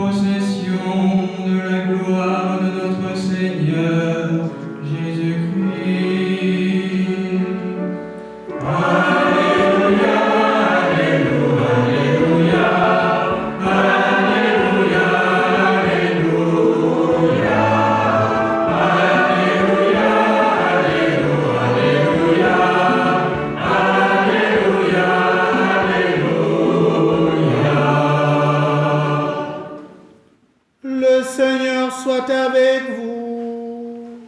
possession de la gloire de notre Seigneur Jésus-Christ. Alléluia, Alléluia, Alléluia, Alléluia, Alléluia, Alléluia, Alléluia, Alléluia, Alléluia. Le Seigneur soit avec vous.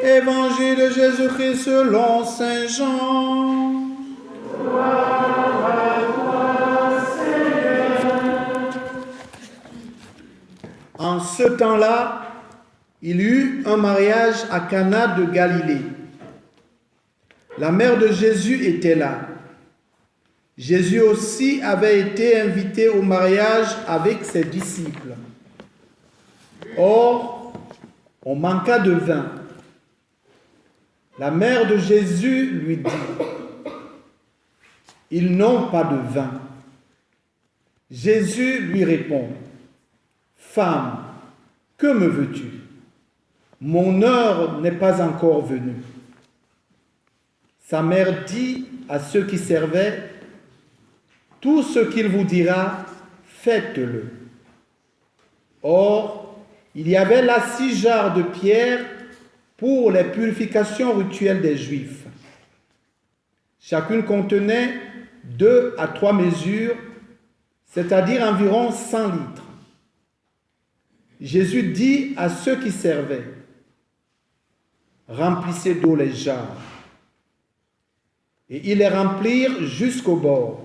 Évangile de Jésus-Christ selon Saint Jean. Gloire à toi, Seigneur. En ce temps-là, il y eut un mariage à Cana de Galilée. La mère de Jésus était là. Jésus aussi avait été invité au mariage avec ses disciples. Or, on manqua de vin. La mère de Jésus lui dit, « Ils n'ont pas de vin. » Jésus lui répond, « Femme, que me veux-tu? Mon heure n'est pas encore venue. » Sa mère dit à ceux qui servaient, « Tout ce qu'il vous dira, faites-le. » Or, il y avait là 6 jarres de pierre pour les purifications rituelles des Juifs. Chacune contenait 2 à 3 mesures, c'est-à-dire environ 100 litres. Jésus dit à ceux qui servaient, « Remplissez d'eau les jarres. » Et ils les remplirent jusqu'au bord.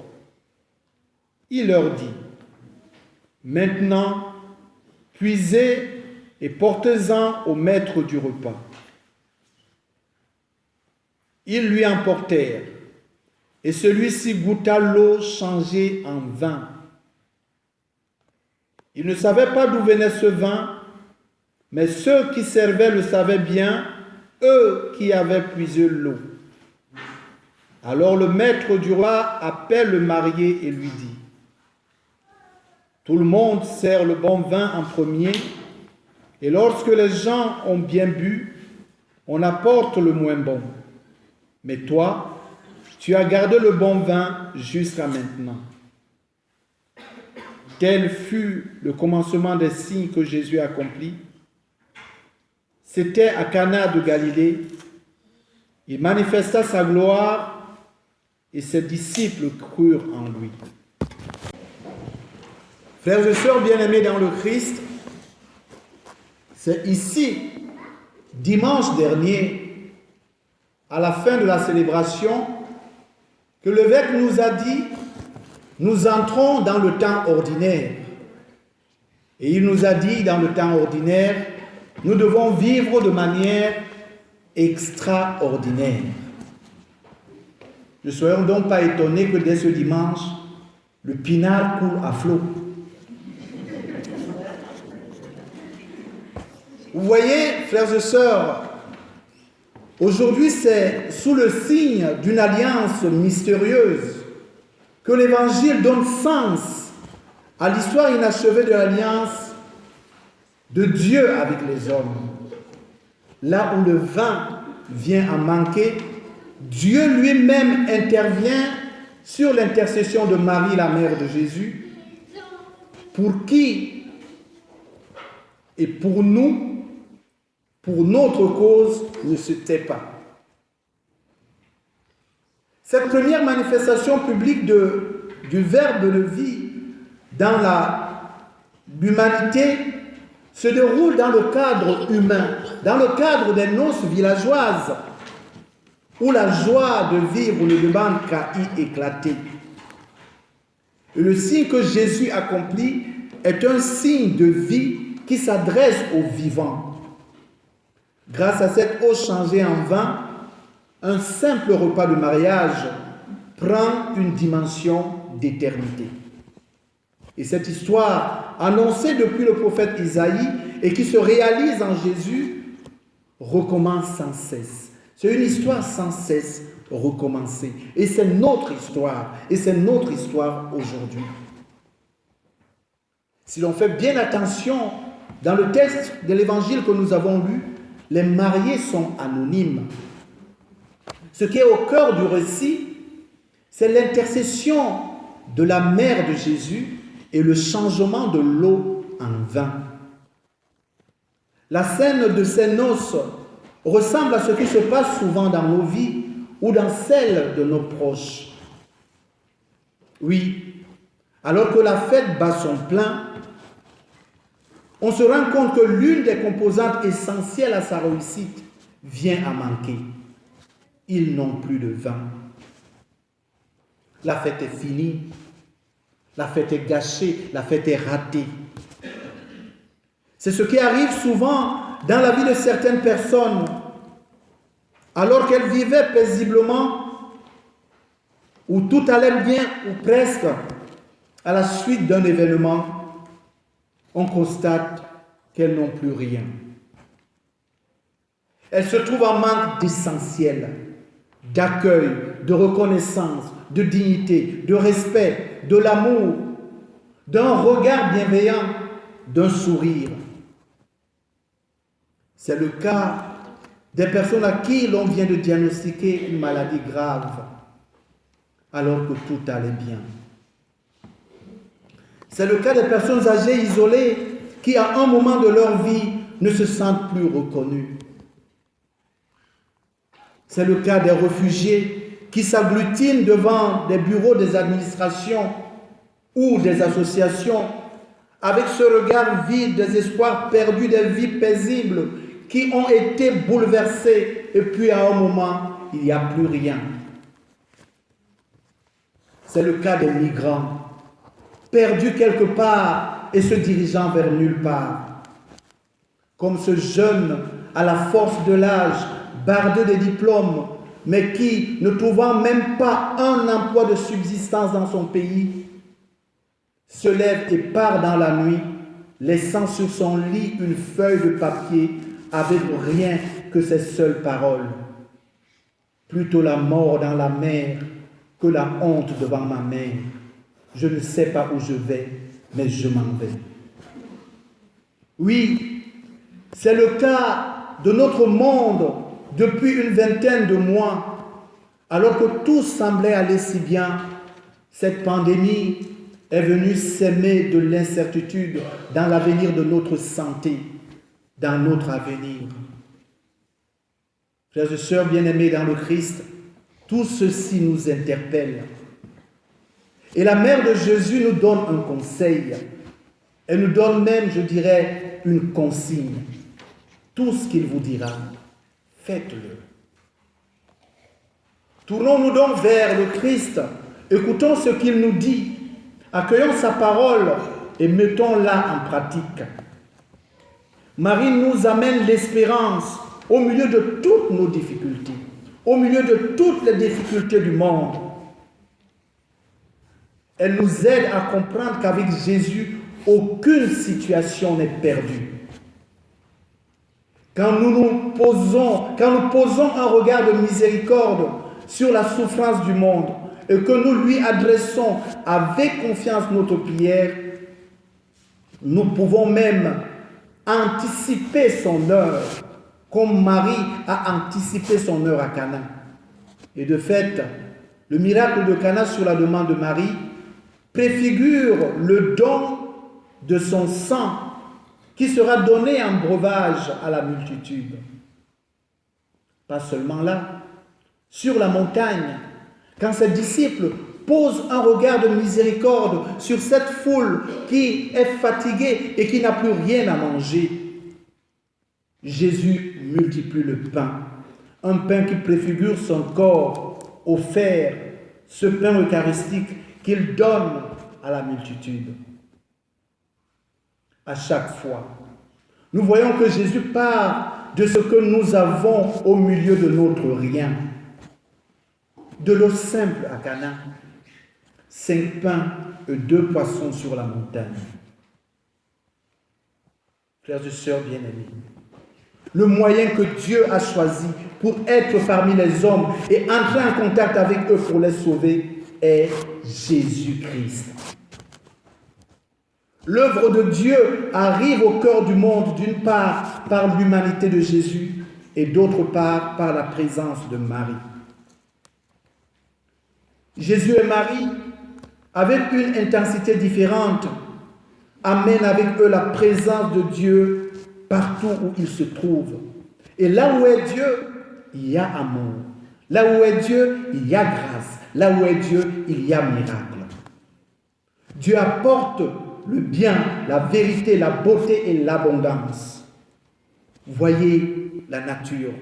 Il leur dit, « Maintenant, puisez et portez-en au maître du repas. » Ils lui emportèrent, et celui-ci goûta l'eau changée en vin. Il ne savait pas d'où venait ce vin, mais ceux qui servaient le savaient bien, eux qui avaient puisé l'eau. Alors le maître du repas appelle le marié et lui dit, « Tout le monde sert le bon vin en premier, et lorsque les gens ont bien bu, on apporte le moins bon. Mais toi, tu as gardé le bon vin jusqu'à maintenant. » Tel fut le commencement des signes que Jésus accomplit. C'était à Cana de Galilée. Il manifesta sa gloire et ses disciples crurent en lui. Frères et sœurs bien-aimés dans le Christ, c'est ici, dimanche dernier, à la fin de la célébration, que l'évêque nous a dit, nous entrons dans le temps ordinaire. Et il nous a dit, dans le temps ordinaire, nous devons vivre de manière extraordinaire. Ne soyons donc pas étonnés que dès ce dimanche, le pinard coule à flot. Vous voyez, frères et sœurs, aujourd'hui c'est sous le signe d'une alliance mystérieuse que l'Évangile donne sens à l'histoire inachevée de l'alliance de Dieu avec les hommes. Là où le vin vient à manquer, Dieu lui-même intervient sur l'intercession de Marie, la mère de Jésus, pour qui et pour nous, pour notre cause, ne se tait pas. Cette première manifestation publique du Verbe de vie dans l'humanité se déroule dans le cadre humain, dans le cadre des noces villageoises, où la joie de vivre ne demande qu'à y éclater. Et le signe que Jésus accomplit est un signe de vie qui s'adresse aux vivants. Grâce à cette eau changée en vin, un simple repas de mariage prend une dimension d'éternité. Et cette histoire, annoncée depuis le prophète Isaïe et qui se réalise en Jésus, recommence sans cesse. C'est une histoire sans cesse recommencer. Et c'est notre histoire. Et c'est notre histoire aujourd'hui. Si l'on fait bien attention, dans le texte de l'évangile que nous avons lu, les mariés sont anonymes. Ce qui est au cœur du récit, c'est l'intercession de la mère de Jésus et le changement de l'eau en vin. La scène de ces noces ressemble à ce qui se passe souvent dans nos vies ou dans celles de nos proches. Oui, alors que la fête bat son plein, on se rend compte que l'une des composantes essentielles à sa réussite vient à manquer. Ils n'ont plus de vin. La fête est finie, la fête est gâchée, la fête est ratée. C'est ce qui arrive souvent dans la vie de certaines personnes, alors qu'elles vivaient paisiblement, où tout allait bien, ou presque, à la suite d'un événement, on constate qu'elles n'ont plus rien. Elles se trouvent en manque d'essentiel, d'accueil, de reconnaissance, de dignité, de respect, de l'amour, d'un regard bienveillant, d'un sourire. C'est le cas des personnes à qui l'on vient de diagnostiquer une maladie grave, alors que tout allait bien. C'est le cas des personnes âgées isolées qui, à un moment de leur vie, ne se sentent plus reconnues. C'est le cas des réfugiés qui s'agglutinent devant des bureaux des administrations ou des associations avec ce regard vide, des espoirs perdus, des vies paisibles qui ont été bouleversées et puis à un moment, il n'y a plus rien. C'est le cas des migrants, perdus quelque part et se dirigeant vers nulle part. Comme ce jeune à la force de l'âge, bardé des diplômes, mais qui, ne trouvant même pas un emploi de subsistance dans son pays, se lève et part dans la nuit, laissant sur son lit une feuille de papier avec rien que ses seules paroles. Plutôt la mort dans la mer que la honte devant ma mère. Je ne sais pas où je vais, mais je m'en vais. Oui, c'est le cas de notre monde depuis une vingtaine de mois, alors que tout semblait aller si bien. Cette pandémie est venue s'aimer de l'incertitude dans l'avenir de notre santé, dans notre avenir. Frères et sœurs bien-aimés dans le Christ, tout ceci nous interpelle. Et la mère de Jésus nous donne un conseil. Elle nous donne même, je dirais, une consigne. Tout ce qu'il vous dira, faites-le. Tournons-nous donc vers le Christ, écoutons ce qu'il nous dit, accueillons sa parole et mettons-la en pratique. Marie nous amène l'espérance au milieu de toutes nos difficultés, au milieu de toutes les difficultés du monde. Elle nous aide à comprendre qu'avec Jésus, aucune situation n'est perdue. Quand nous posons un regard de miséricorde sur la souffrance du monde et que nous lui adressons avec confiance notre prière, nous pouvons même anticiper son heure, comme Marie a anticipé son heure à Cana. Et de fait, le miracle de Cana sur la demande de Marie préfigure le don de son sang qui sera donné en breuvage à la multitude. Pas seulement là, sur la montagne, quand ses disciples posent un regard de miséricorde sur cette foule qui est fatiguée et qui n'a plus rien à manger, Jésus multiplie le pain, un pain qui préfigure son corps offert, ce pain eucharistique qu'il donne à la multitude. À chaque fois, nous voyons que Jésus part de ce que nous avons au milieu de notre rien. De l'eau simple à Cana, 5 pains et 2 poissons sur la montagne. Frères et sœurs bien-aimés, Le moyen que Dieu a choisi pour être parmi les hommes et entrer en contact avec eux pour les sauver est Jésus-Christ. L'œuvre de Dieu arrive au cœur du monde, d'une part par l'humanité de Jésus et d'autre part par la présence de Marie. Jésus et Marie, avec une intensité différente, amènent avec eux la présence de Dieu partout où ils se trouvent. Et là où est Dieu, il y a amour. Là où est Dieu, il y a grâce. Là où est Dieu, il y a miracle. Dieu apporte le bien, la vérité, la beauté et l'abondance. Voyez la nature.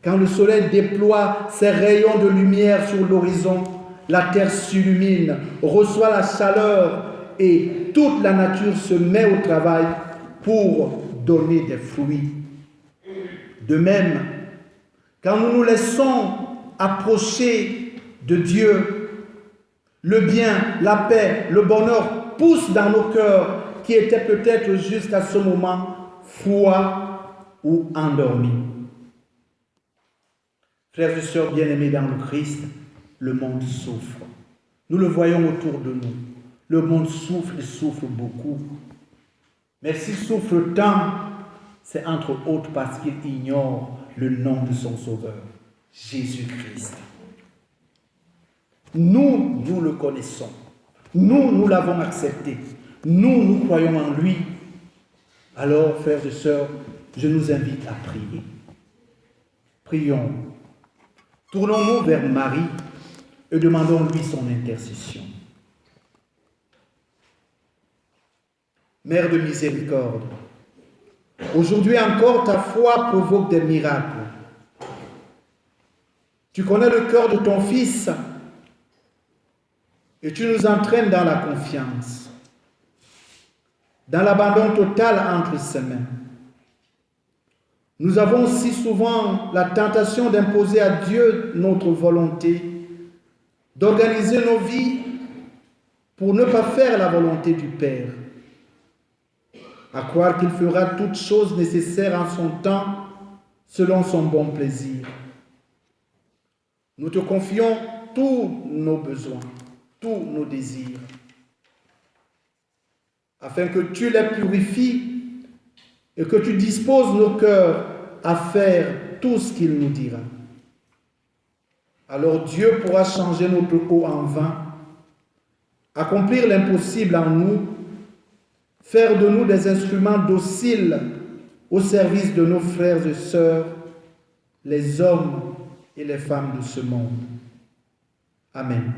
Quand le soleil déploie ses rayons de lumière sur l'horizon, la terre s'illumine, reçoit la chaleur et toute la nature se met au travail pour donner des fruits. De même, quand nous nous laissons approcher de Dieu, le bien, la paix, le bonheur poussent dans nos cœurs qui étaient peut-être jusqu'à ce moment froids ou endormis. Frères et sœurs bien-aimés dans le Christ, le monde souffre. Nous le voyons autour de nous. Le monde souffre et souffre beaucoup. Mais s'il souffre tant, c'est entre autres parce qu'il ignore le nom de son Sauveur, Jésus-Christ. Nous le connaissons. Nous l'avons accepté. Nous croyons en lui. Alors, frères et sœurs, je nous invite à prier. Prions. Tournons-nous vers Marie et demandons-lui son intercession. Mère de miséricorde, aujourd'hui encore ta foi provoque des miracles. Tu connais le cœur de ton Fils et tu nous entraînes dans la confiance, dans l'abandon total entre ses mains. Nous avons si souvent la tentation d'imposer à Dieu notre volonté, d'organiser nos vies pour ne pas faire la volonté du Père. À croire qu'il fera toutes choses nécessaires en son temps, selon son bon plaisir. Nous te confions tous nos besoins, tous nos désirs, afin que tu les purifies et que tu disposes nos cœurs à faire tout ce qu'il nous dira. Alors Dieu pourra changer notre eau en vin, accomplir l'impossible en nous, faire de nous des instruments dociles au service de nos frères et sœurs, les hommes et les femmes de ce monde. Amen.